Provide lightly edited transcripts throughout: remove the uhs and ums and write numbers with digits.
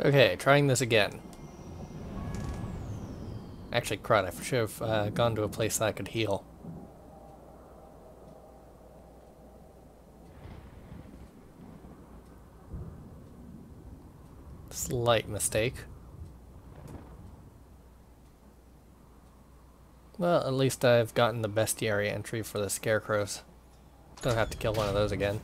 Okay, trying this again. Actually, crud, I should have gone to a place that I could heal. Slight mistake. Well, at least I've gotten the bestiary entry for the scarecrows. Don't have to kill one of those again.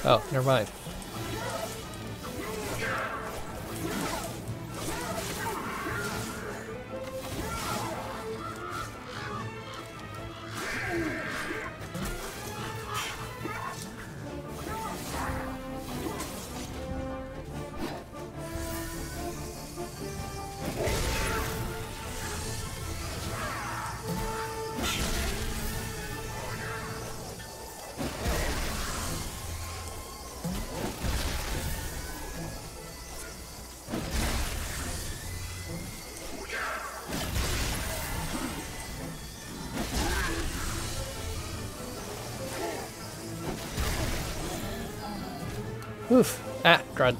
Oh, never mind. Oof. Ah, crud.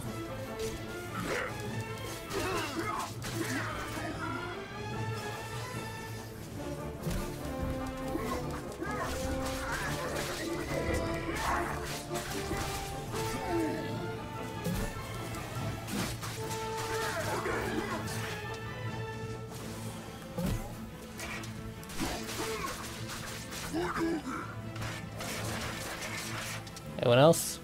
Anyone else?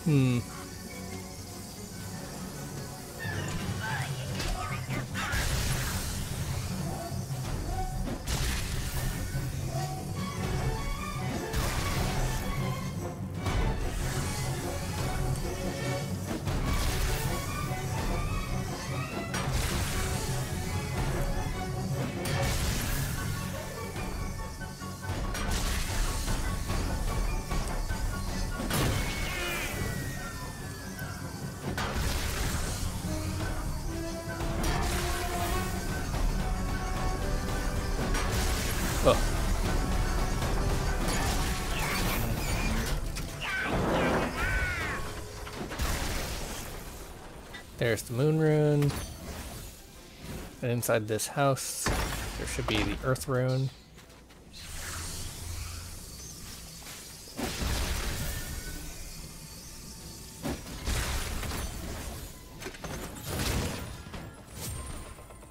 Hmm. Oh. There's the moon rune. And inside this house, there should be the earth rune.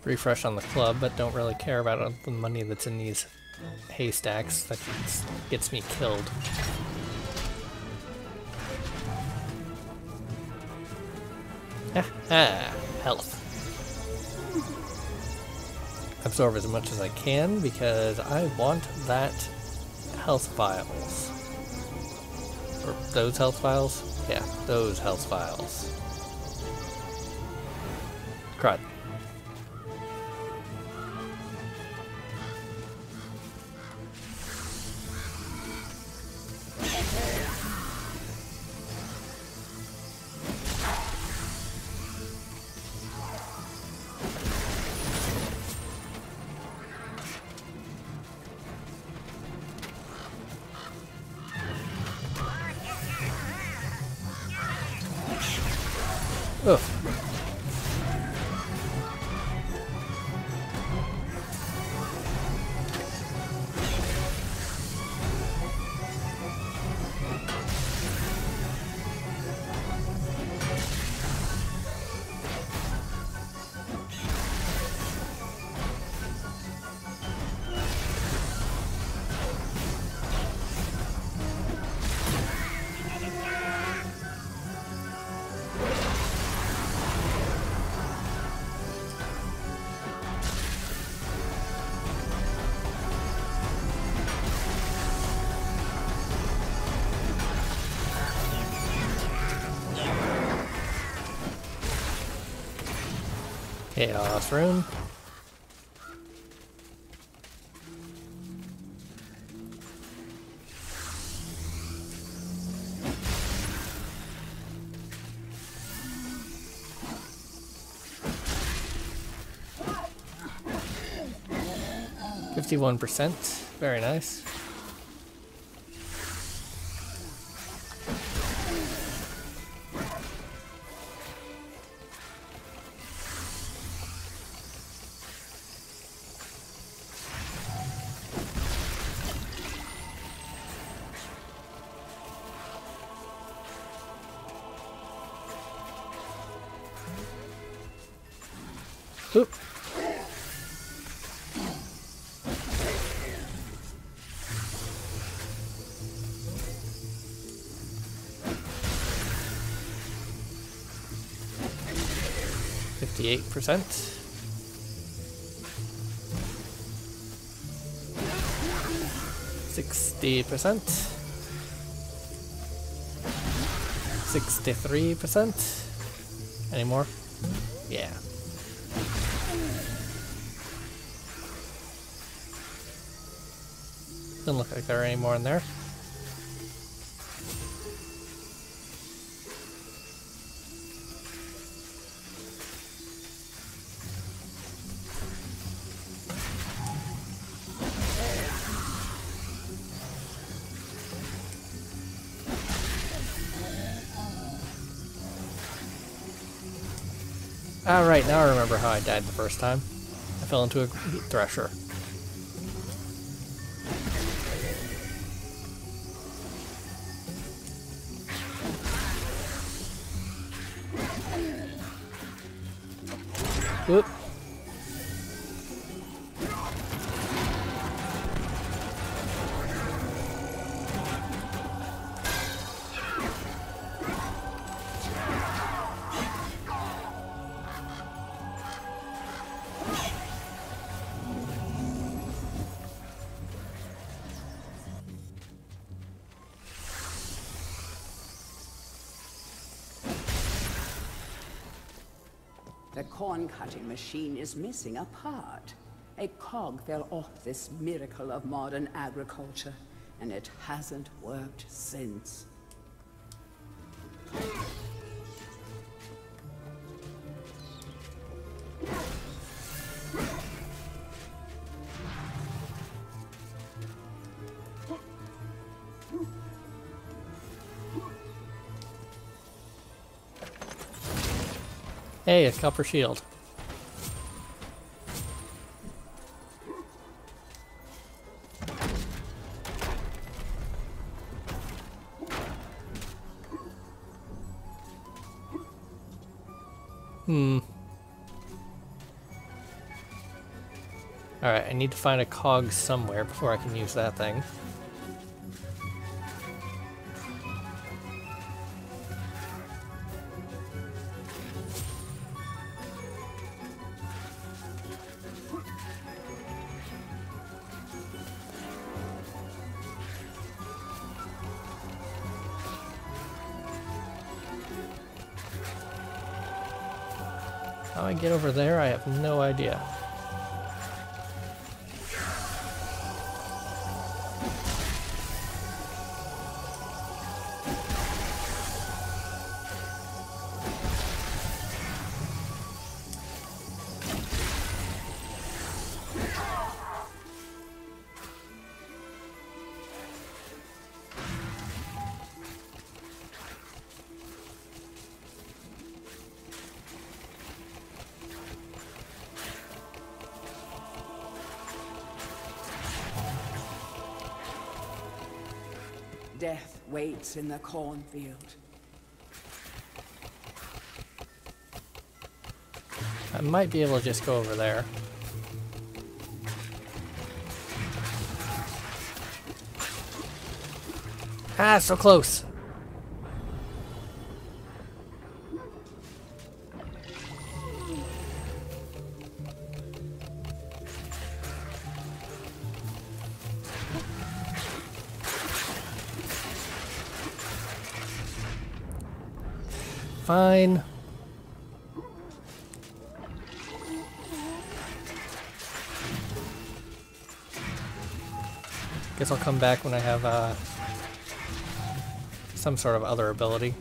Refresh on the club, but don't really care about the money that's in these haystacks. That gets me killed. Ah, health. Absorb as much as I can because I want that health vials. Or those health vials? Yeah, those health vials. Crud. Ugh. Chaos Rune. %, very nice. Oop. %. 60%. 63%. Any more? Yeah. Doesn't look like there are any more in there. Alright, now I remember how I died the first time. I fell into a thresher. Whoop. The corn-cutting machine is missing a part. A cog fell off this miracle of modern agriculture, and it hasn't worked since. Hey, it's Copper Shield. Alright, I need to find a cog somewhere before I can use that thing. How I get over there, I have no idea. Death waits in the cornfield. I might be able to just go over there. Ah, so close! guess I'll come back when I have some sort of other ability.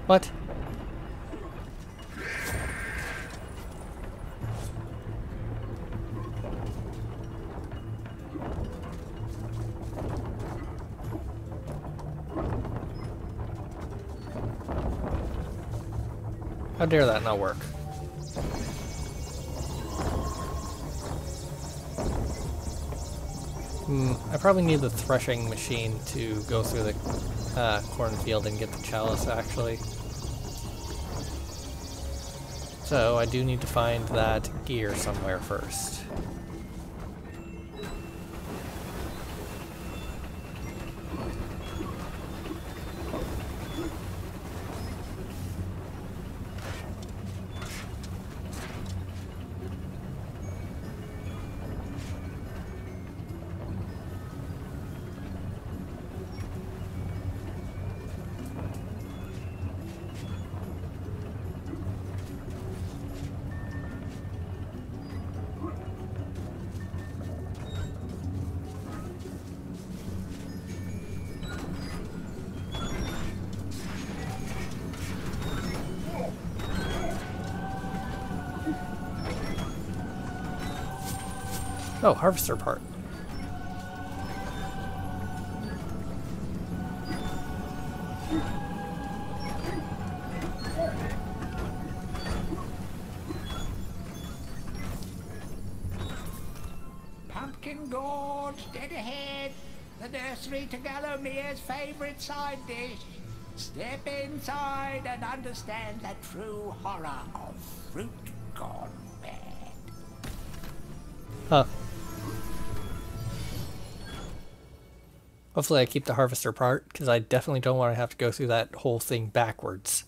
What? How dare that not work? I probably need the threshing machine to go through the cornfield and get the chalice, actually. So I do need to find that gear somewhere first. Oh, harvester part. Pumpkin Gorge, dead ahead. The nursery to Gallowmere's favourite side dish. Step inside and understand the true horror of fruit gone bad. Huh. Hopefully I keep the harvester part, because I definitely don't want to have to go through that whole thing backwards.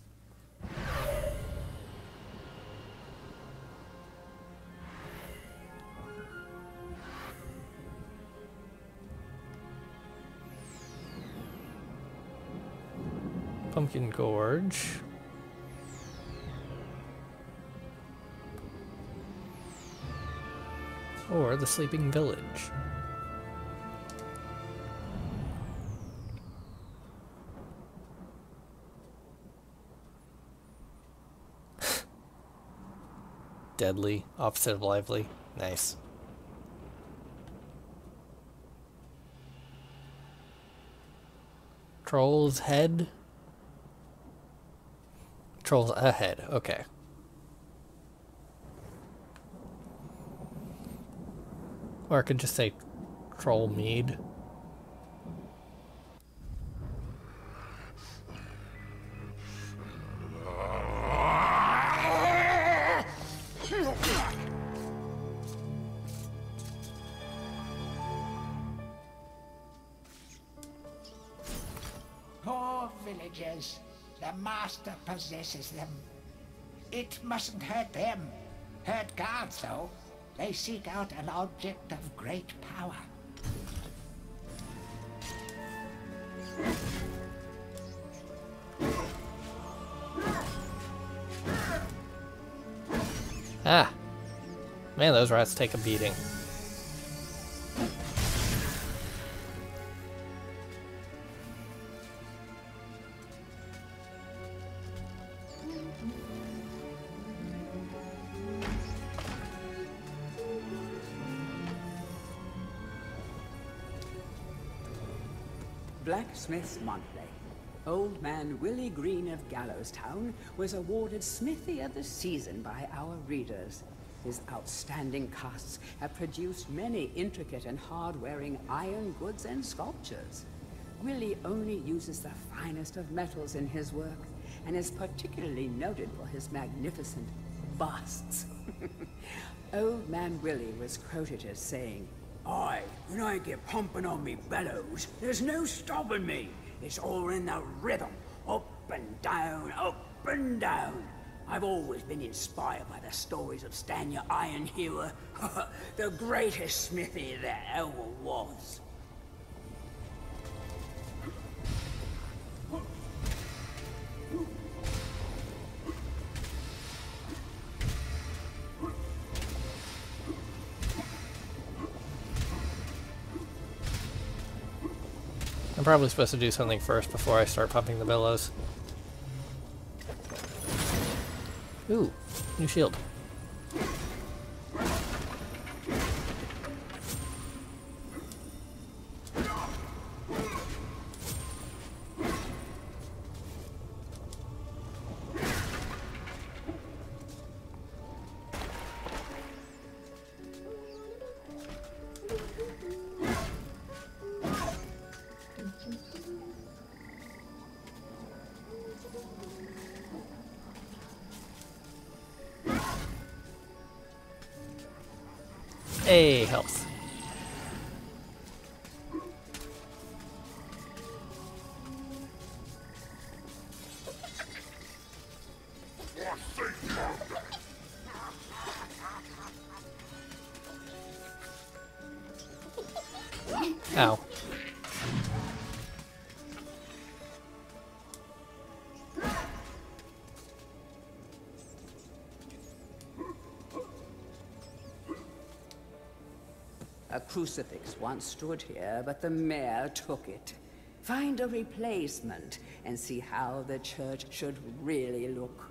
Pumpkin Gorge. Or the Sleeping Village. Deadly, opposite of lively. Nice. Troll's head? Troll's ahead, okay. Or I could just say Troll Mead. Poor villagers. The master possesses them. It mustn't hurt them. Hurt guards, though. They seek out an object of great power. Ah! Man, those rats take a beating. Blacksmith's Monthly. Old man Willie Green of Gallowstown was awarded Smithy of the Season by our readers. His outstanding casts have produced many intricate and hard-wearing iron goods and sculptures. Willie only uses the finest of metals in his work, and is particularly noted for his magnificent busts. Old man Willie was quoted as saying, "Aye, when I get pumping on me bellows, there's no stopping me. It's all in the rhythm, up and down, up and down. I've always been inspired by the stories of Stanya Ironhewer, the greatest smithy there ever was." probably supposed to do something first before I start pumping the billows. Ooh, new shield. A health. Ow. A crucifix once stood here, but the mayor took it. Find a replacement and see how the church should really look.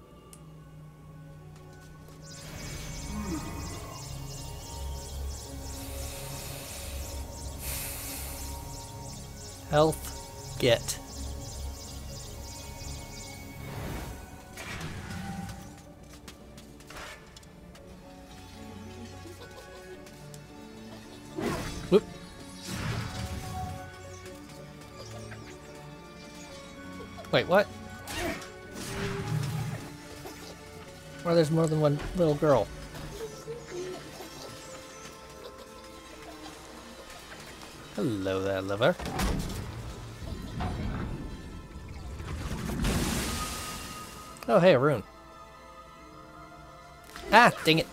Health. Get. Whoop. Wait, what? Well, there's more than one little girl. Hello there, lover. Oh, hey, a rune. Ah, dang it.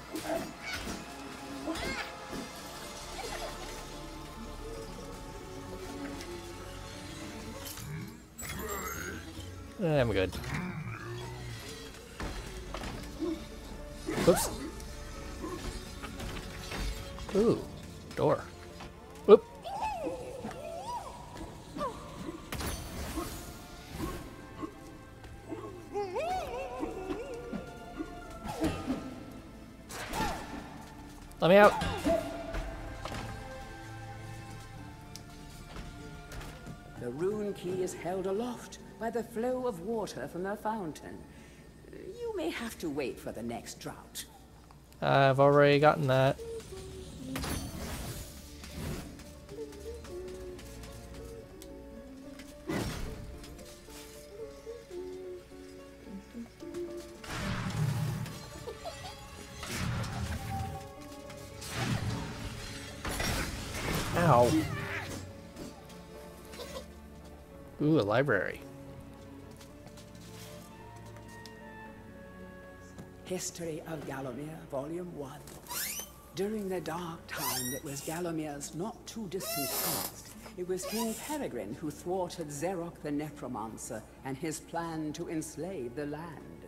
I'm good. Oops. Ooh, door. Whoop. Let me out. The rune key is held aloft by the flow of water from the fountain. You may have to wait for the next drought. I've already gotten that. Ow. Ooh, a library. History of Gallowmere, Volume 1. During the dark time that was Gallowmere's not too distant past, it was King Peregrine who thwarted Xeroc the Necromancer and his plan to enslave the land.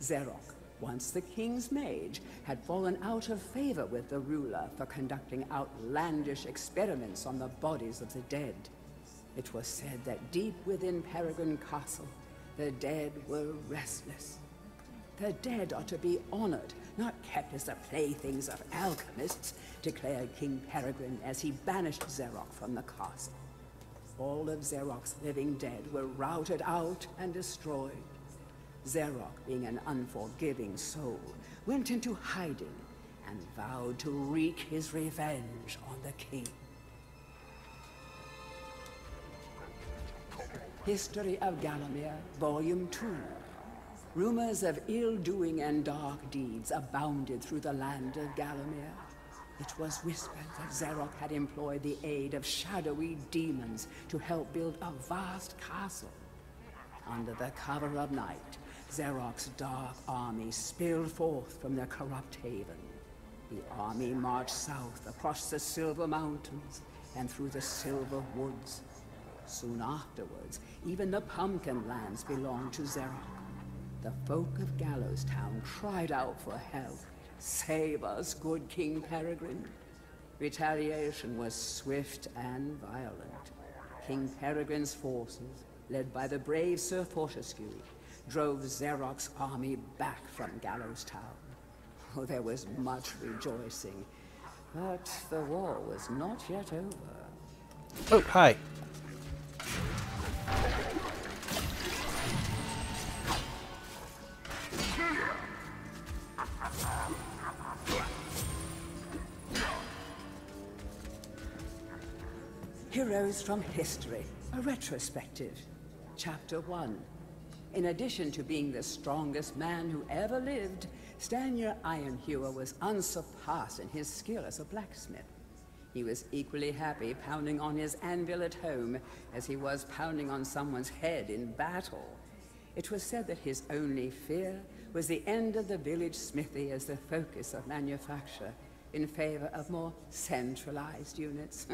Xeroc, once the king's mage, had fallen out of favor with the ruler for conducting outlandish experiments on the bodies of the dead. It was said that deep within Peregrine Castle, the dead were restless. The dead are to be honored, not kept as the playthings of alchemists, declared King Peregrine as he banished Xeroc from the castle. All of Xeroc's living dead were routed out and destroyed. Xeroc, being an unforgiving soul, went into hiding and vowed to wreak his revenge on the king. History of Gallowmere, Volume 2. Rumors of ill-doing and dark deeds abounded through the land of Gallowmere. It was whispered that Xeroc had employed the aid of shadowy demons to help build a vast castle. Under the cover of night, Xeroc's dark army spilled forth from their corrupt haven. The army marched south across the Silver Mountains and through the Silver Woods. Soon afterwards, even the Pumpkin Lands belonged to Xeroc. The folk of Gallows Town cried out for help. Save us, good King Peregrine. Retaliation was swift and violent. King Peregrine's forces, led by the brave Sir Fortescue, drove Zarok's army back from Gallows Town. Oh, there was much rejoicing, but the war was not yet over. Oh, hi. Heroes from History, a retrospective. Chapter 1. In addition to being the strongest man who ever lived, Stanyer Ironhewer was unsurpassed in his skill as a blacksmith. He was equally happy pounding on his anvil at home as he was pounding on someone's head in battle. It was said that his only fear was the end of the village smithy as the focus of manufacture, in favor of more centralized units.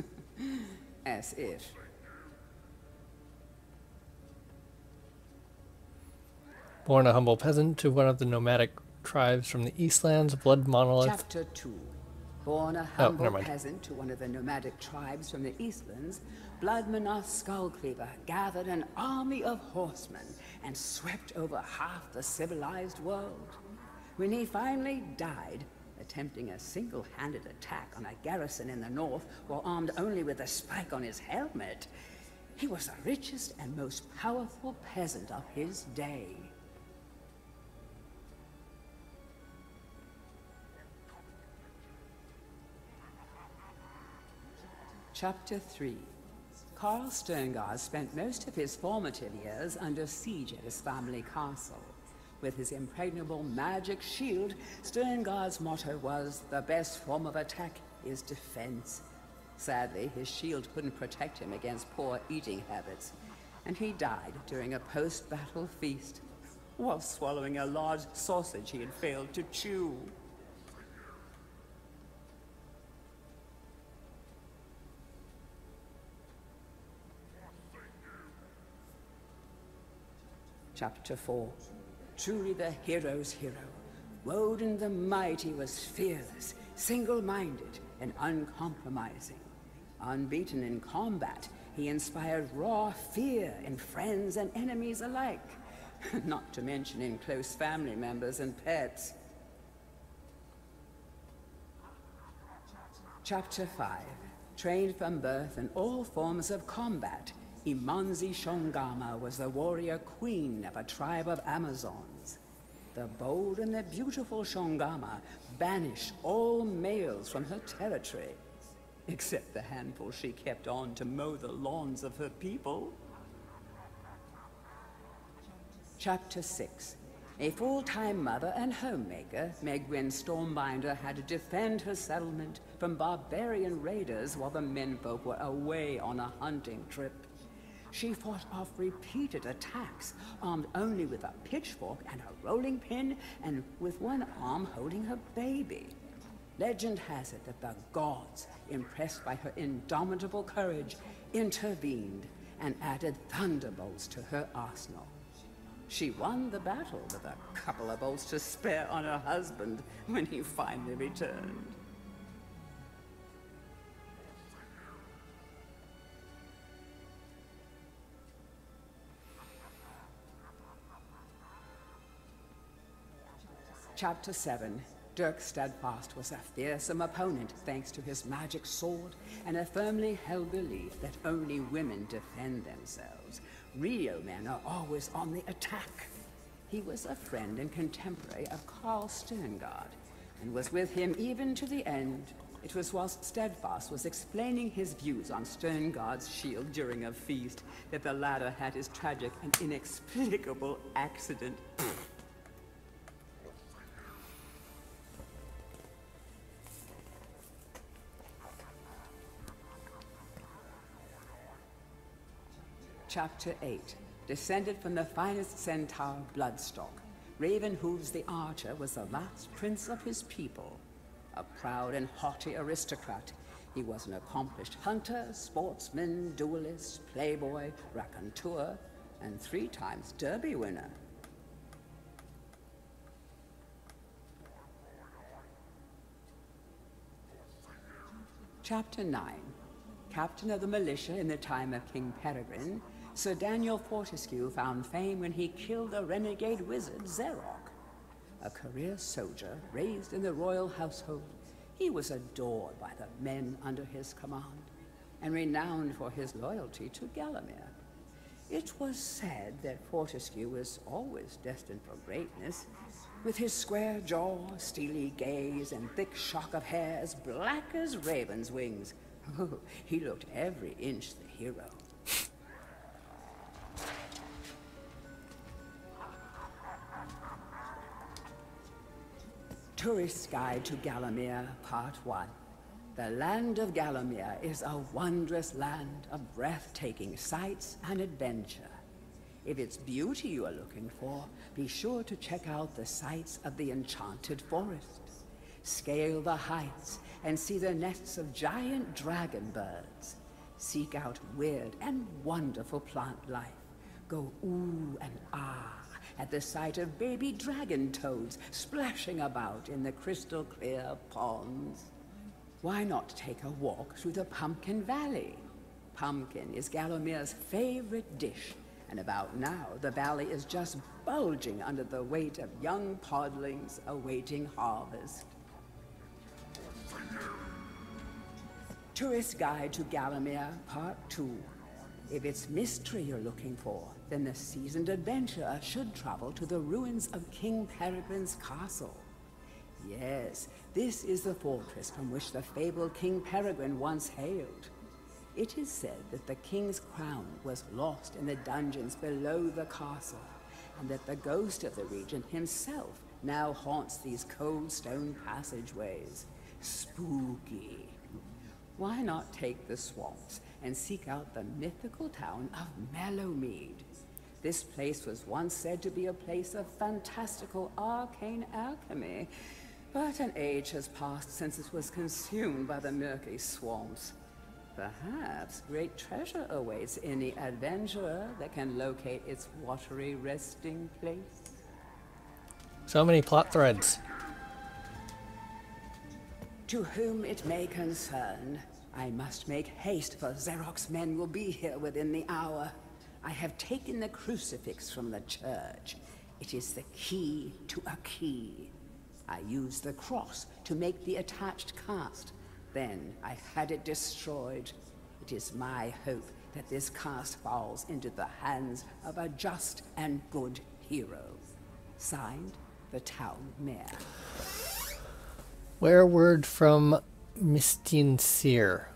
As if. Born a humble peasant to one of the nomadic tribes from the Eastlands, Blood Monolith. Chapter 2. Born a humble peasant to one of the nomadic tribes from the Eastlands, Bloodmanoth Skullcleaver gathered an army of horsemen and swept over half the civilized world. When he finally died, attempting a single-handed attack on a garrison in the north while armed only with a spike on his helmet, he was the richest and most powerful peasant of his day. Chapter 3. Carl Sterngard spent most of his formative years under siege at his family castle. With his impregnable magic shield, Sterngard's motto was, "The best form of attack is defense." Sadly, his shield couldn't protect him against poor eating habits, and he died during a post-battle feast, while swallowing a large sausage he had failed to chew. Chapter 4. Truly the hero's hero. Woden the Mighty was fearless, single-minded, and uncompromising. Unbeaten in combat, he inspired raw fear in friends and enemies alike, not to mention in close family members and pets. Chapter 5. Trained from birth in all forms of combat, Imanzi Shongama was the warrior queen of a tribe of Amazons. The bold and the beautiful Shongama banished all males from her territory, except the handful she kept on to mow the lawns of her people. Chapter 6. A full-time mother and homemaker, Megwin Stormbinder had to defend her settlement from barbarian raiders while the menfolk were away on a hunting trip. She fought off repeated attacks, armed only with a pitchfork and a rolling pin, and with one arm holding her baby. Legend has it that the gods, impressed by her indomitable courage, intervened and added thunderbolts to her arsenal. She won the battle with a couple of bolts to spare on her husband when he finally returned. Chapter 7. Dirk Steadfast was a fearsome opponent thanks to his magic sword and a firmly held belief that only women defend themselves. Rio men are always on the attack. He was a friend and contemporary of Carl Sterngard and was with him even to the end. It was whilst Steadfast was explaining his views on Sterngard's shield during a feast that the latter had his tragic and inexplicable accident. Chapter 8. Descended from the finest centaur bloodstock, Ravenhooves the Archer was the last prince of his people. A proud and haughty aristocrat, he was an accomplished hunter, sportsman, duelist, playboy, raconteur, and 3 times Derby winner. Chapter 9. Captain of the militia in the time of King Peregrine, Sir Daniel Fortescue found fame when he killed the renegade wizard Zerok. A career soldier raised in the royal household, he was adored by the men under his command, and renowned for his loyalty to Gallowmere. It was said that Fortescue was always destined for greatness, with his square jaw, steely gaze, and thick shock of hair as black as raven's wings. Oh, he looked every inch the hero. Tourist's Guide to Gallowmere, Part 1. The land of Gallowmere is a wondrous land of breathtaking sights and adventure. If it's beauty you are looking for, be sure to check out the sights of the Enchanted Forest. Scale the heights and see the nests of giant dragon birds. Seek out weird and wonderful plant life. Go ooh and ah at the sight of baby dragon toads splashing about in the crystal clear ponds. Why not take a walk through the Pumpkin Valley? Pumpkin is Gallowmere's favorite dish, and about now the valley is just bulging under the weight of young podlings awaiting harvest. Tourist Guide to Gallowmere, Part 2. If it's mystery you're looking for, then the seasoned adventurer should travel to the ruins of King Peregrine's castle. Yes, this is the fortress from which the fabled King Peregrine once hailed. It is said that the king's crown was lost in the dungeons below the castle, and that the ghost of the regent himself now haunts these cold stone passageways. Spooky. Why not take the swamps and seek out the mythical town of Mellowmead? This place was once said to be a place of fantastical arcane alchemy, but an age has passed since it was consumed by the murky swamps. Perhaps great treasure awaits any adventurer that can locate its watery resting place. So many plot threads. To whom it may concern, I must make haste, for Zerok's men will be here within the hour. I have taken the crucifix from the church. It is the key to a key. I used the cross to make the attached cast. Then I had it destroyed. It is my hope that this cast falls into the hands of a just and good hero. Signed, the town mayor. Where word from Mistin Seer.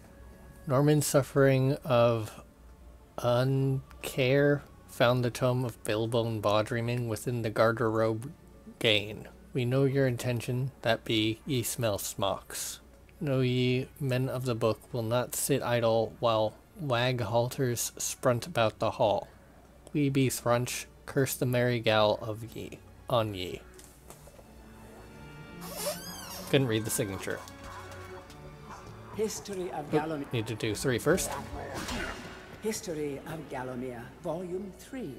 Norman, suffering of uncare, found the tome of Billbone Bodreaming within the garderobe gain. We know your intention, that be, ye smell smocks. Know ye, men of the book, will not sit idle while wag halters sprunt about the hall. We be thrunch, curse the merry gal of ye, on ye. Couldn't read the signature. History of Gallowmere. Need to do 3 first. History of Gallowmere, Volume 3.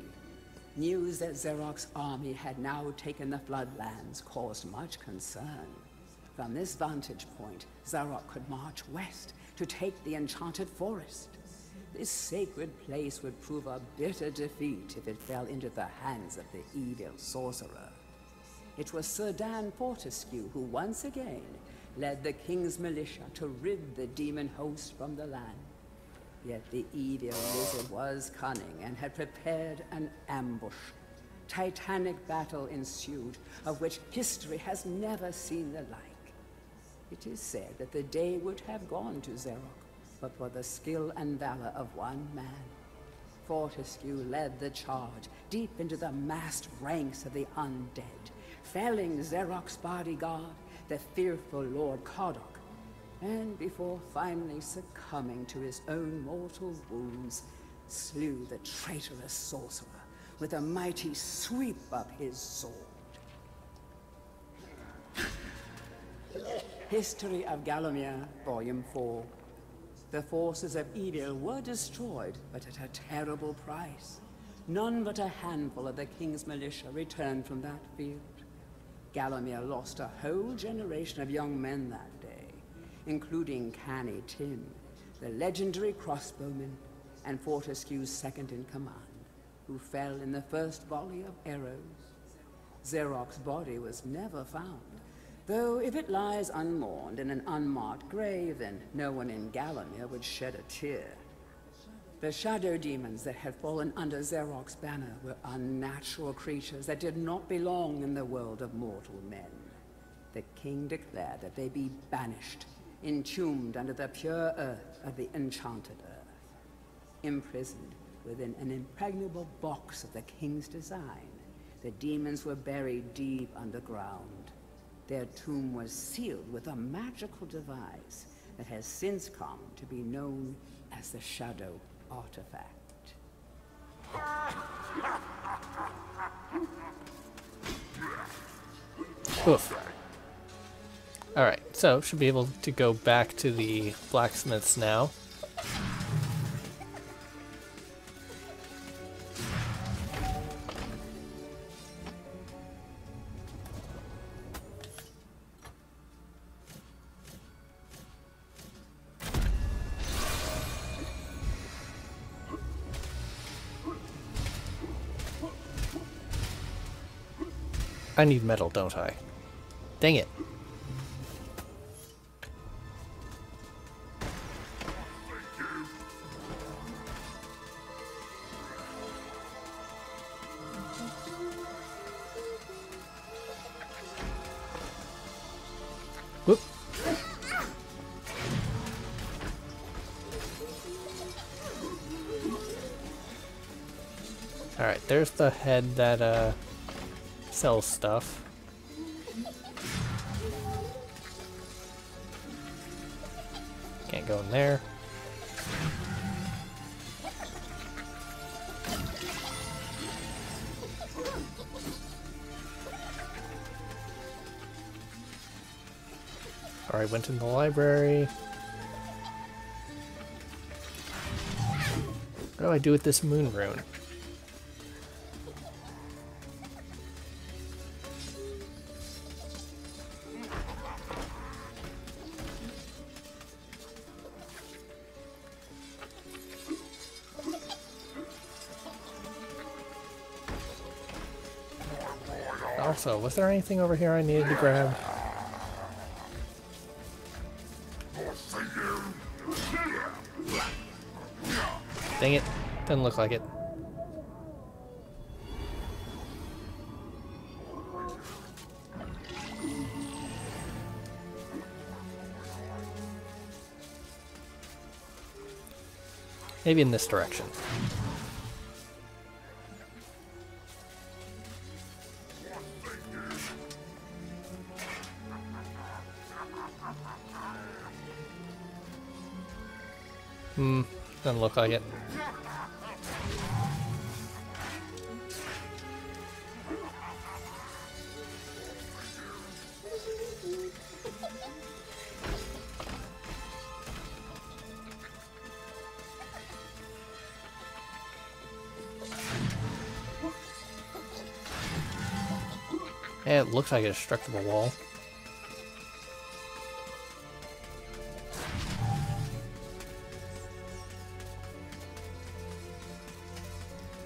News that Zerok's army had now taken the Floodlands caused much concern. From this vantage point, Zerok could march west to take the Enchanted Forest. This sacred place would prove a bitter defeat if it fell into the hands of the evil sorcerer. It was Sir Dan Fortescue who once again led the king's militia to rid the demon host from the land. Yet the evil wizard was cunning and had prepared an ambush. Titanic battle ensued, of which history has never seen the like. It is said that the day would have gone to Zerok, but for the skill and valor of one man. Fortescue led the charge deep into the massed ranks of the undead, felling Zerok's bodyguard, the fearful Lord Kodok, and before finally succumbing to his own mortal wounds, slew the traitorous sorcerer with a mighty sweep of his sword. History of Gallowmere, Volume 4. The forces of evil were destroyed, but at a terrible price. None but a handful of the king's militia returned from that field. Gallowmere lost a whole generation of young men that day, including Canny Tim, the legendary crossbowman and Fortescue's second in command, who fell in the first volley of arrows. Xeroc's body was never found, though if it lies unmourned in an unmarked grave, then no one in Gallowmere would shed a tear. The shadow demons that had fallen under Xeroc's banner were unnatural creatures that did not belong in the world of mortal men. The king declared that they be banished, entombed under the pure earth of the enchanted earth. Imprisoned within an impregnable box of the king's design, the demons were buried deep underground. Their tomb was sealed with a magical device that has since come to be known as the Shadow Artifact. Oof. Alright, so should be able to go back to the blacksmiths now. I need metal, don't I? Dang it. Whoop. Alright, there's the head that, sells stuff. Can't go in there. Alright, went in the library. What do I do with this moon rune? Also, was there anything over here I needed to grab? Dang it. Doesn't look like it. Maybe in this direction. Doesn't look like it. Yeah, it looks like a destructible wall.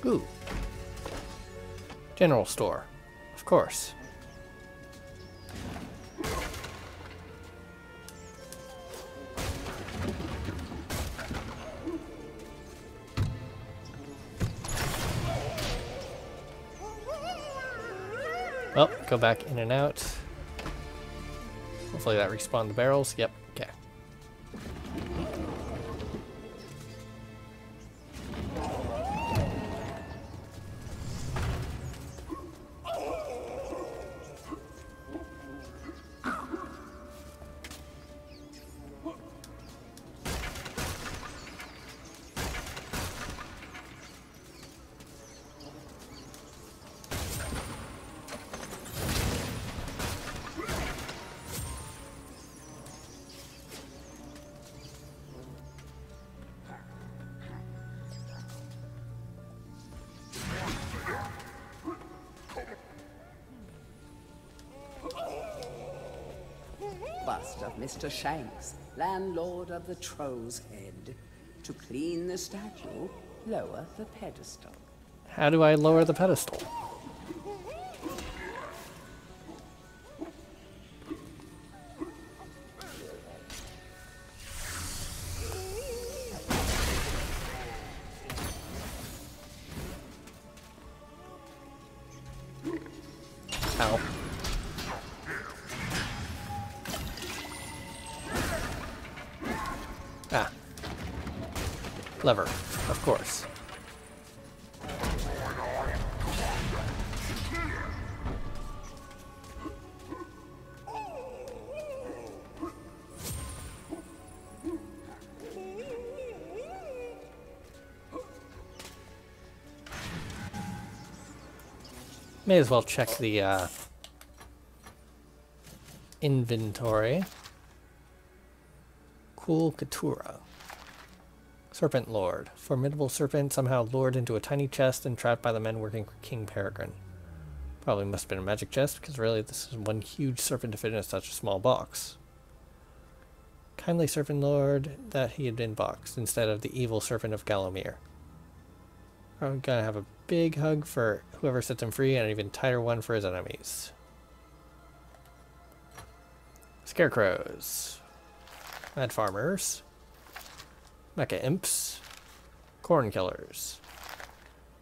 Ooh. General store. Of course. Well, go back in and out. Hopefully that respawned the barrels. Yep, okay. Bust of Mr. Shanks, landlord of the Troll's Head. To clean the statue, lower the pedestal. How do I lower the pedestal? Ow. Ah. Lever, of course. May as well check the inventory. Cool Katura. Serpent Lord. Formidable serpent somehow lured into a tiny chest and trapped by the men working for King Peregrine. Probably must have been a magic chest, because really this is one huge serpent to fit in such a small box. Kindly Serpent Lord that he had been boxed, instead of the evil serpent of Gallowmere. I'm gonna have a big hug for whoever set him free, and an even tighter one for his enemies. Scarecrows. Mad farmers. Mecha imps. Corn killers.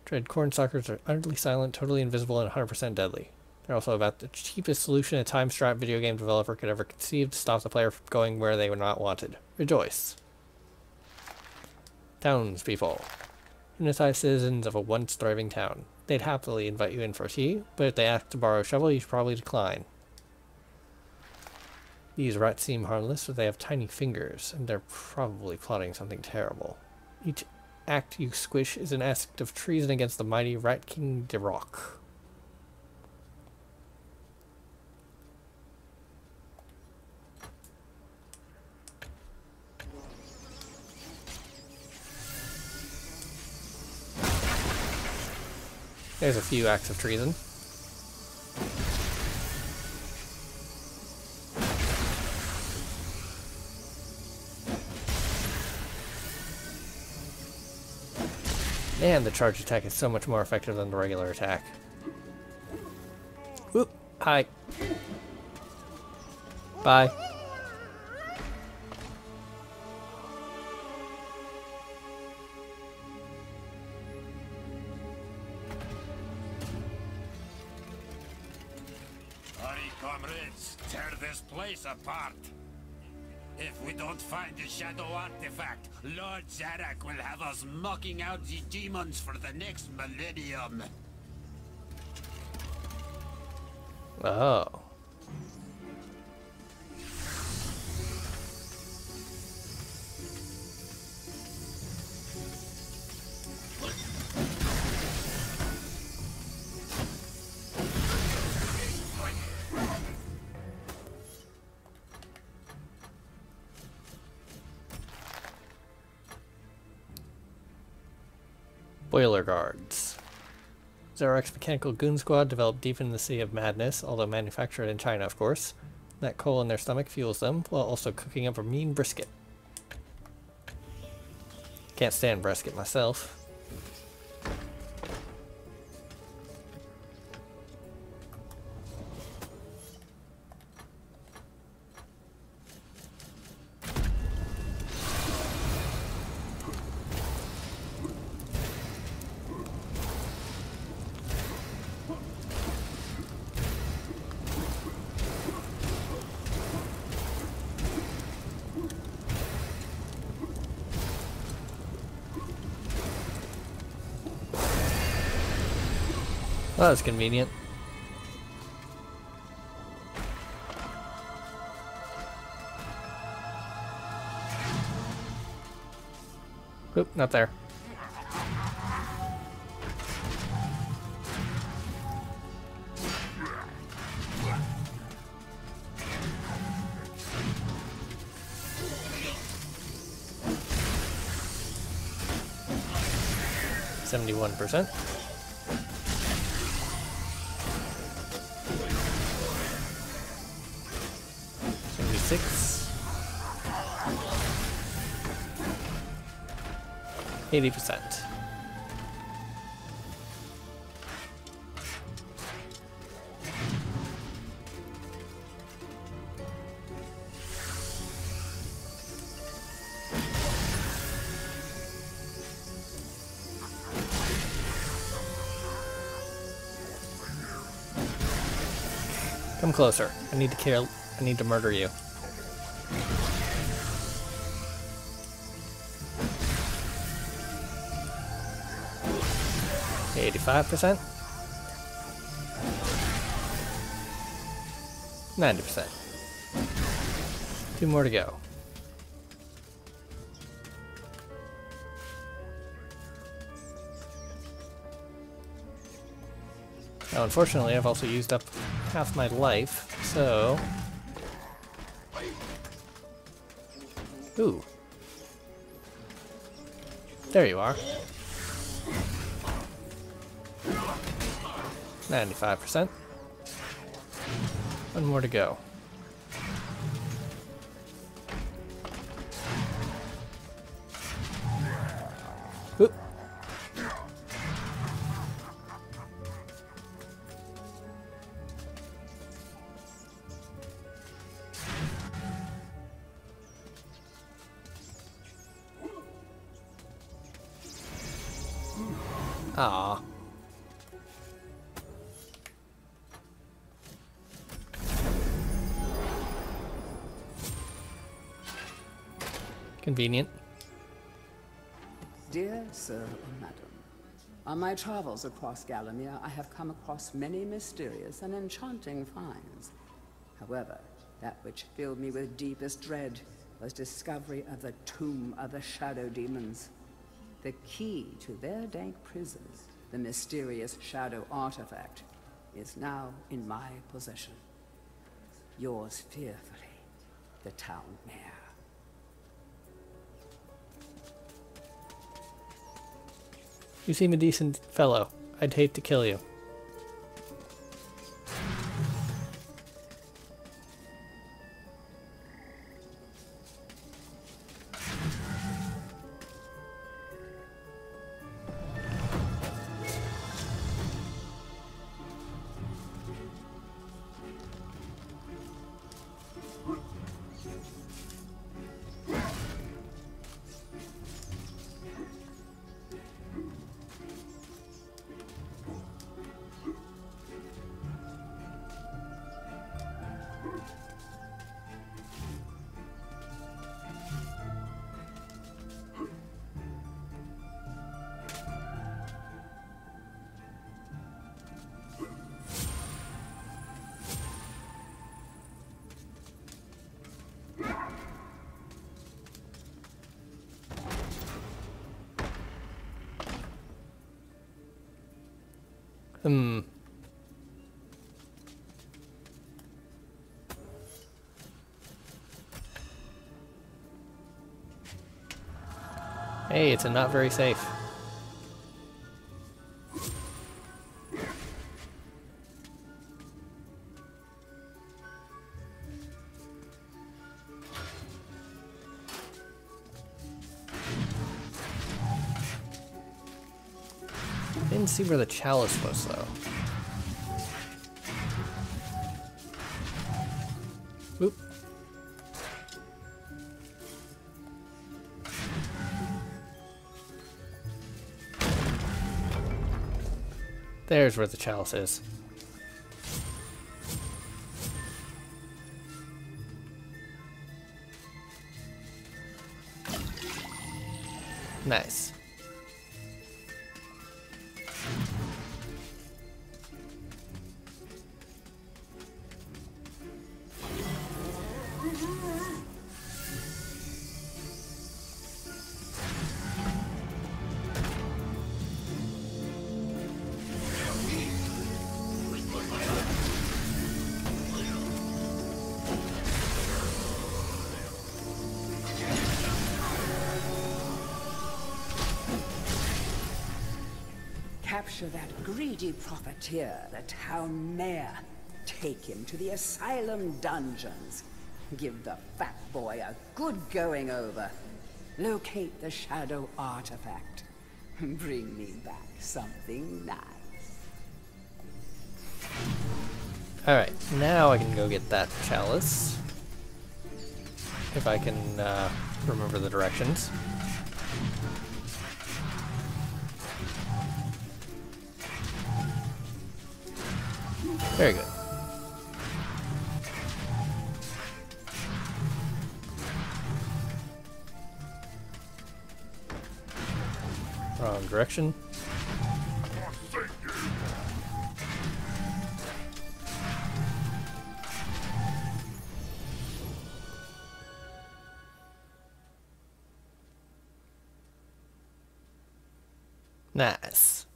Dread corn suckers are utterly silent, totally invisible, and 100% deadly. They're also about the cheapest solution a time-strapped video game developer could ever conceive to stop the player from going where they were not wanted. Rejoice. Townspeople. Hypnotized citizens of a once thriving town. They'd happily invite you in for tea, but if they ask to borrow a shovel, you should probably decline. These rats seem harmless, but they have tiny fingers, and they're probably plotting something terrible. Each act you squish is an act of treason against the mighty Rat King de Rock. There's a few acts of treason. Man, the charge attack is so much more effective than the regular attack. Whoop! Hi. Bye. Hurry, comrades, tear this place apart. If we don't find the shadow artifact, Lord Zarak will have us mocking out the demons for the next millennium. Oh. Boiler guards. Zarak's mechanical goon squad developed deep in the Sea of Madness, although manufactured in China, of course. That coal in their stomach fuels them, while also cooking up a mean brisket. Can't stand brisket myself. Well, that was convenient. Oop, not there. %. 6. 80%. Come closer. I need to murder you. Okay, 85%. 90%. 2 more to go. Now, unfortunately, I've also used up half my life, so... Ooh. There you are. 95%. 1 more to go. Oop. Ah. Convenient. Dear Sir or Madam, on my travels across Galamir, I have come across many mysterious and enchanting finds. However, that which filled me with deepest dread was discovery of the tomb of the Shadow Demons. The key to their dank prisons, the mysterious Shadow Artifact, is now in my possession. Yours fearfully, the Town Mayor. You seem a decent fellow. I'd hate to kill you. Hey, it's not very safe. Didn't see where the chalice was, though. Oop. There's where the chalice is. Nice. Capture that greedy profiteer, the Town Mayor. Take him to the asylum dungeons. Give the fat boy a good going over. Locate the shadow artifact. Bring me back something nice. Alright, now I can go get that chalice. If I can remember the directions. Very good. Wrong direction. Nice.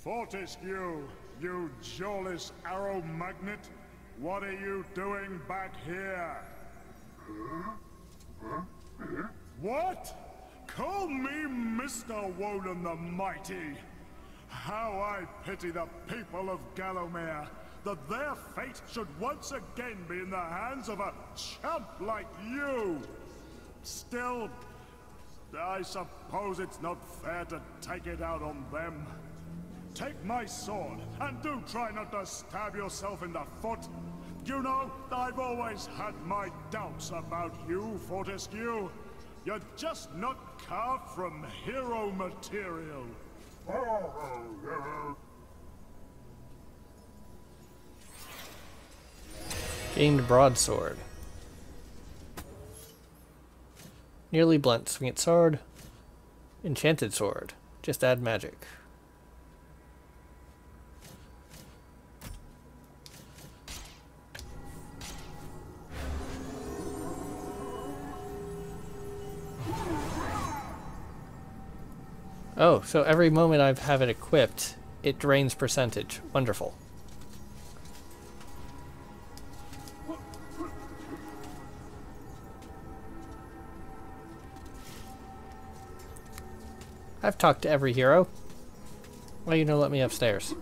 Fortescue, you jawless arrow magnet, what are you doing back here? What? Call me Mr. Woden the Mighty. How I pity the people of Gallowmere, that their fate should once again be in the hands of a chump like you. Still, I suppose it's not fair to take it out on them. Take my sword, and do try not to stab yourself in the foot. You know, I've always had my doubts about you, Fortescue. You're just not carved from hero material. Gained broadsword. Nearly blunt. Swing it sword. Enchanted sword. Just add magic. Oh, so every moment I have it equipped, it drains percentage. Wonderful. I've talked to every hero. Why you don't let me upstairs?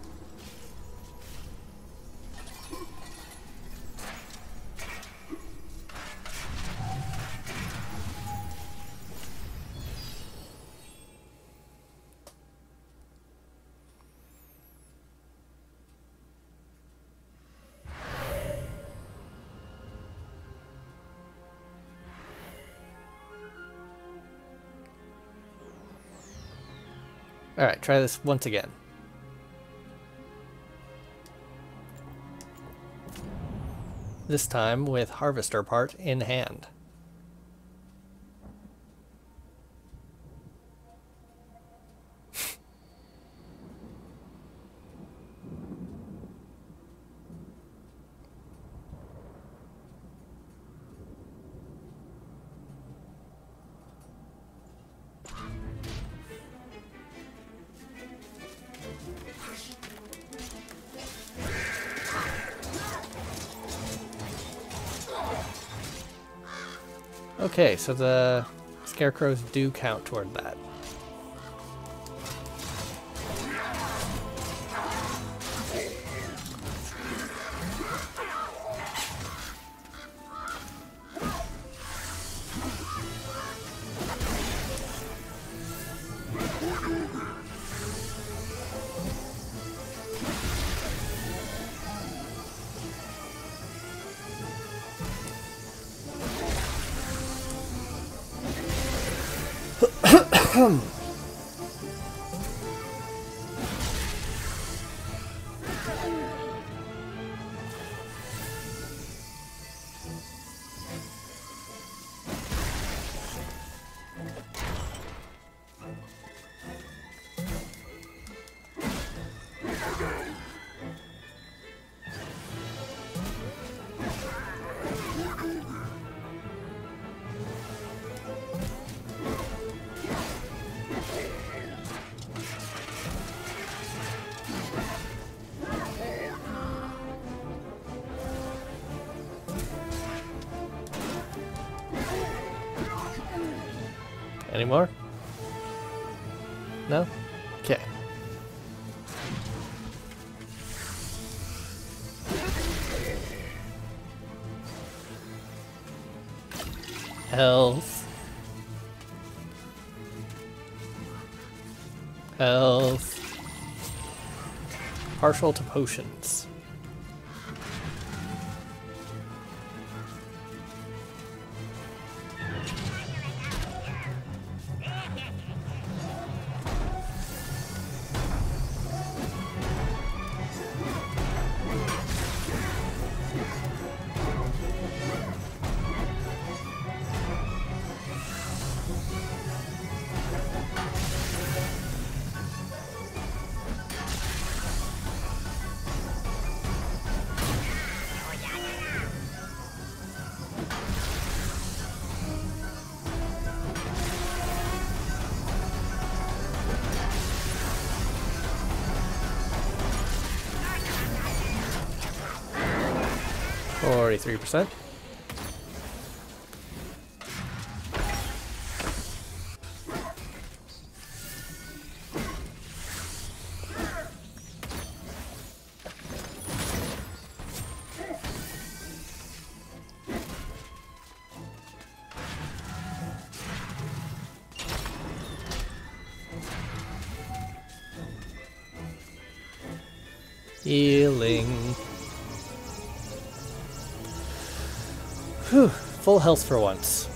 Alright, try this once again. This time with harvester part in hand. Okay, so the scarecrows do count toward that. Any more? No? Okay. Health. Health. Partial to potions. Or 43%. Healing. Whew, full health for once.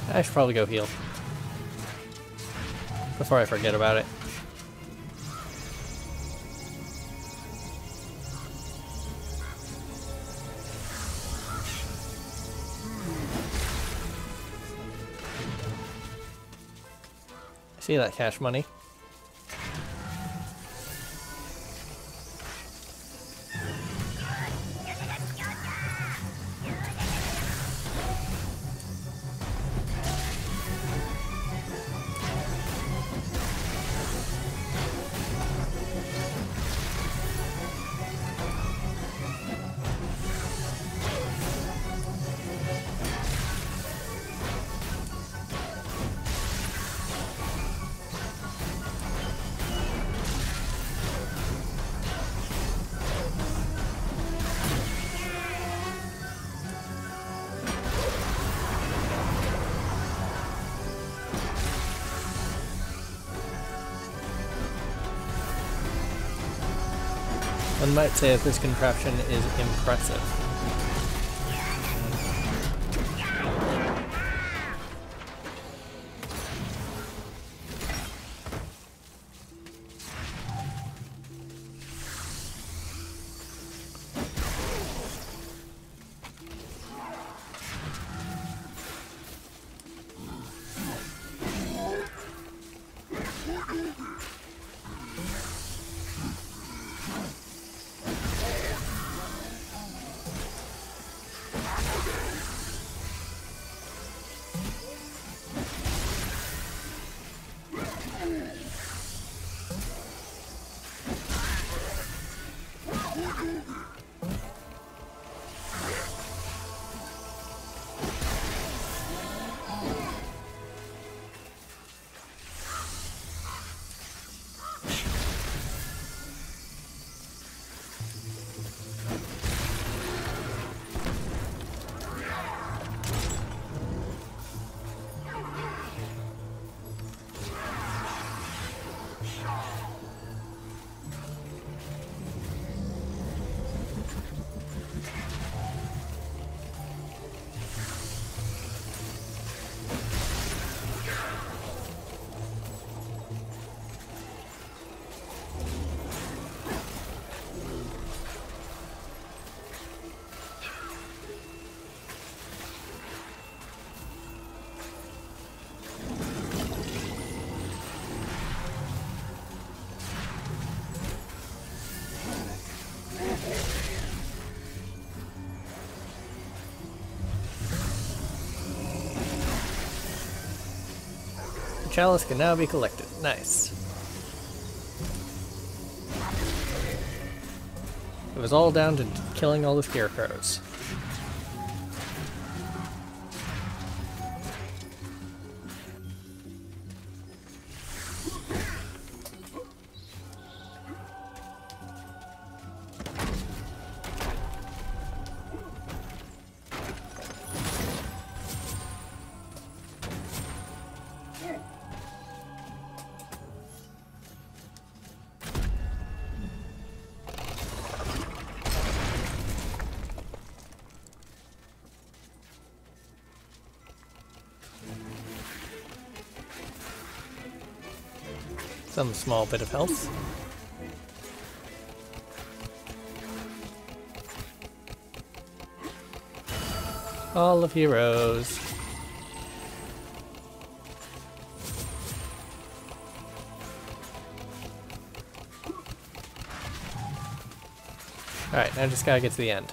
I should probably go heal before I forget about it. See that cash money? One might say that this contraption is impressive. chalice can now be collected. Nice. It was all down to killing all the scarecrows. Some small bit of health. Hall of Heroes. Alright, now I just gotta get to the end.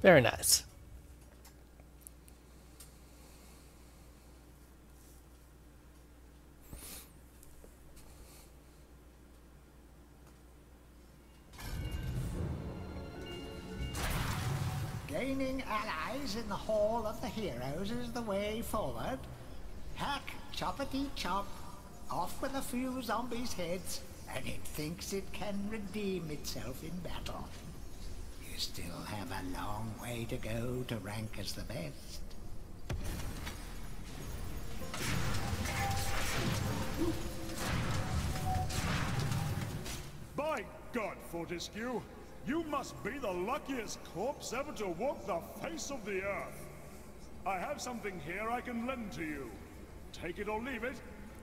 Very nice. Gaining allies in the Hall of the Heroes is the way forward. Hack, choppity chop, off with a few zombies' heads, and it thinks it can redeem itself in battle. You still have a long way to go to rank as the best. By God, Fortescue, you must be the luckiest corpse ever to walk the face of the earth. I have something here I can lend to you. Take it or leave it,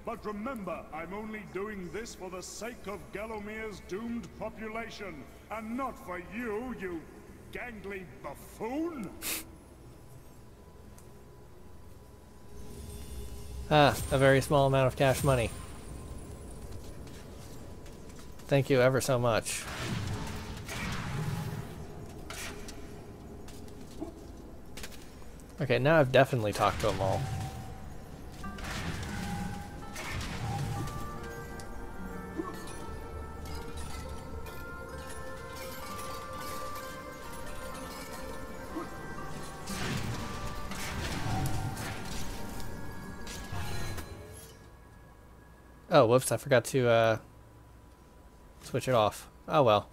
but remember, I'm only doing this for the sake of Gallowmere's doomed population, and not for you, you gangly buffoon. Ah, a very small amount of cash money. Thank you ever so much. Okay, now I've definitely talked to them all. Oh, whoops, I forgot to switch it off. Oh well.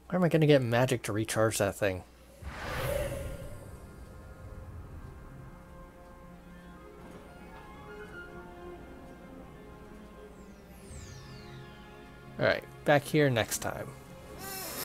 Where am I going to get magic to recharge that thing? Alright, back here next time.